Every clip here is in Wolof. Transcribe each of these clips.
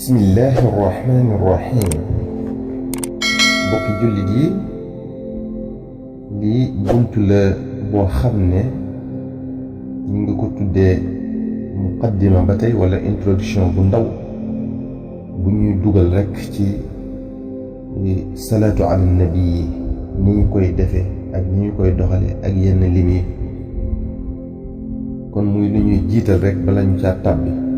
bismillahi irrahmani irrahim bokki jullit yi lii buntu la boo xam ne ñu ngi ko tuddee muqaddima ba tey wala introduction bu ndaw bu ñuy dugal rekk ci salaatu ala nabi yi ni ñu koy defee ak ni ñu koy doxale ak yenn lim yi kon muy lu ñuy jiital rekk bala ñu caa tàbbi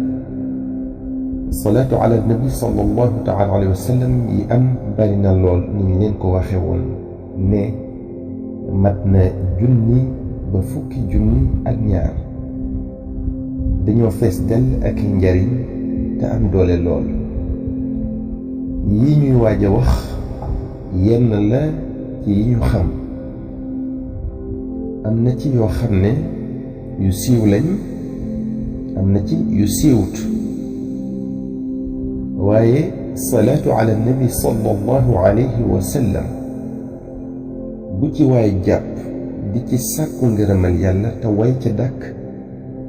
salaatu ala nabi sallallahu taala alayhi wa sallam yi am bari na lool ni ñu leen ko waxe woon ne mat na junni ba fukki junni ak ñaar dañoo fees dell ak njariñ te am doole lool yi ñuy waaj a wax yenn la ci yi ñu xam am na ci yoo xam ne yu siiw lañ am na ci yu siiwut waaye salaatu ala nabi sallallahu alayhi wa sallam bu ci waay jàpp di ci sàkku ngërëmal yàlla te way ca dàkk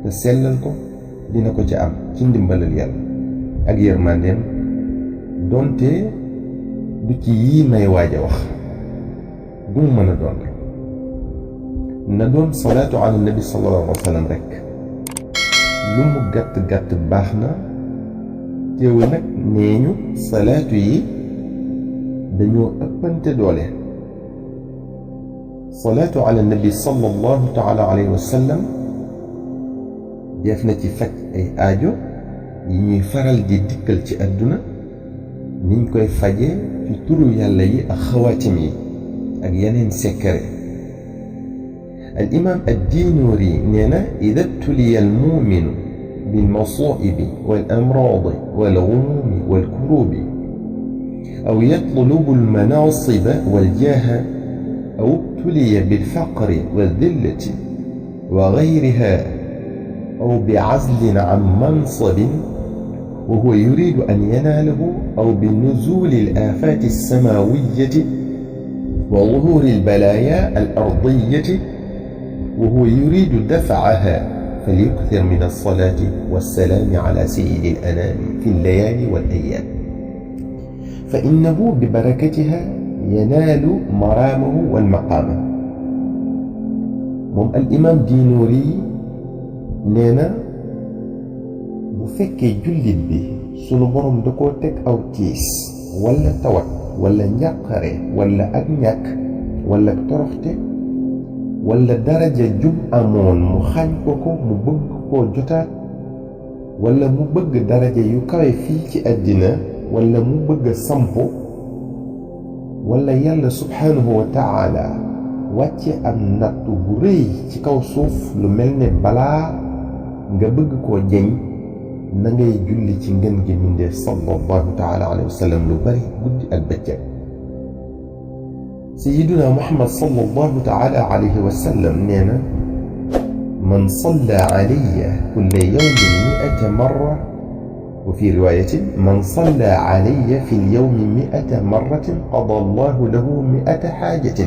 te sellal ko dina ko ca am ci ndimbalal yàlla ak yërmandeem donte du ci yii may waaj a wax bu mu mën a doon rek na doon salaatu ala nabi sallallahu alayhi wa sallam rek lu mu gàtt-gàtt baax na teewul nag nee ñu salaatu yi dañoo ëppante doole salaatu ala nabi sallallahu taala alayhi wa sallam def na ci faj ay aajo yi ñuy faral di dikkal ci àdduna niñ koy faje ci turu yàlla yi ak xawaatim yi ak yeneen sekkare al imam ad-Dinuuri nee na ida btuliya al muminu بالمصائب والأمراض والغموم والكروب أو يطلب المناصب والجاه أو ابتلي بالفقر والذلة وغيرها أو بعزل عن منصب وهو يريد أن يناله أو بنزول الآفات السماوية وظهور البلايا الأرضية وهو يريد دفعها فليكثر من الصلاة والسلام على سيد الأنام في الليالي والأيام فإنه ببركتها ينال مرامه والمقامه moom al imam Dinuuri nee na bu fekkee jullit bi sunu borom da koo teg aw tiis wala tawat wala njàqare wala ak ñàkk wala toroxte wala daraja jub amoon mu xañ ko ko mu bëgg koo jotaat wala mu bëgg daraja yu kawe fii ci àddina wala mu bëgg sampo wala yàlla subhaanahu wa taala wàcce am nattu bu rëy ci kaw suuf lu mel ne balaa nga bëgg koo jeñ na ngay julli ci ngën gi mbindéef sallallahu taala alayhi wa sallam lu bari guddi ak bëccëg سيدنا محمد صلى الله تعالى عليه وسلم نينا من صلى علي كل يوم 100 مرة وفي رواية من صلى علي في اليوم 100 مرة قضى الله له 100 حاجة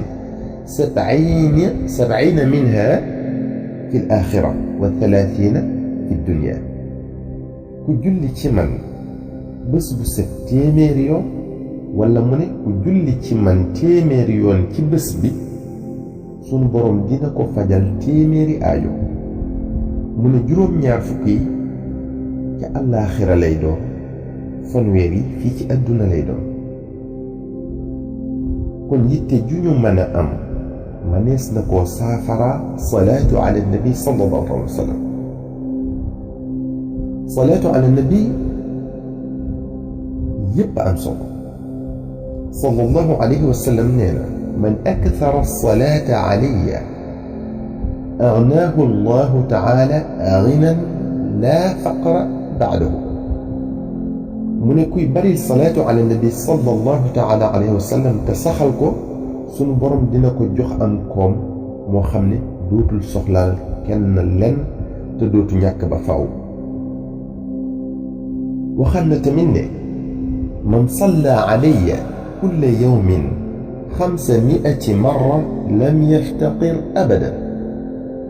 70 منها في الآخرة و30 في الدنيا كجل من بس تيمير يوم wala mu ne ku julli ci man téeméeri yoon ci bés bi sunu borom dina ko fajal téeméeri aajo mu ne juróom-ñaar fukk yi ca àllaaxira lay doon fanweer yi fii ci àdduna lay doon kon yitte ju ñu mën a am manees na koo saafara salaatu ala nabi sallallahu alayhi wa sallam salaatu ala nabi yépp am solo صلى الله عليه وسلم نينا من أكثر الصلاة علي أغناه الله تعالى غنى لا فقر بعده من كوي بري الصلاة على النبي صلى الله تعالى عليه وسلم تسخلكو سن برم دينكو جوخ أنكم مو خمني دوتل سخلال كن لن تدوت نياك بفاو وخلنا تمني من صلى علي كل يوم 500 مرة لم يفتقر أبدا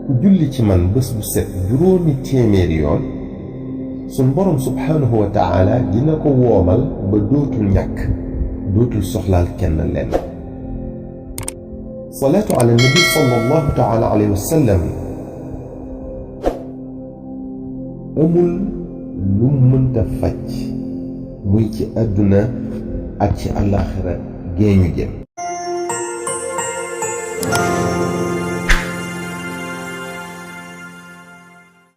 ku julli ci man bés bu set juróomi téeméeri yoon sun borom subhanahu wa taala dina ko woomal ba dootul ñàkk dootul soxlaal kenn lenn. salaatu ala nabi sallallahu taala alayhi wa sallam amul lu mënta faj muy ci àdduna ak ci àllaaxira géeñu jëm.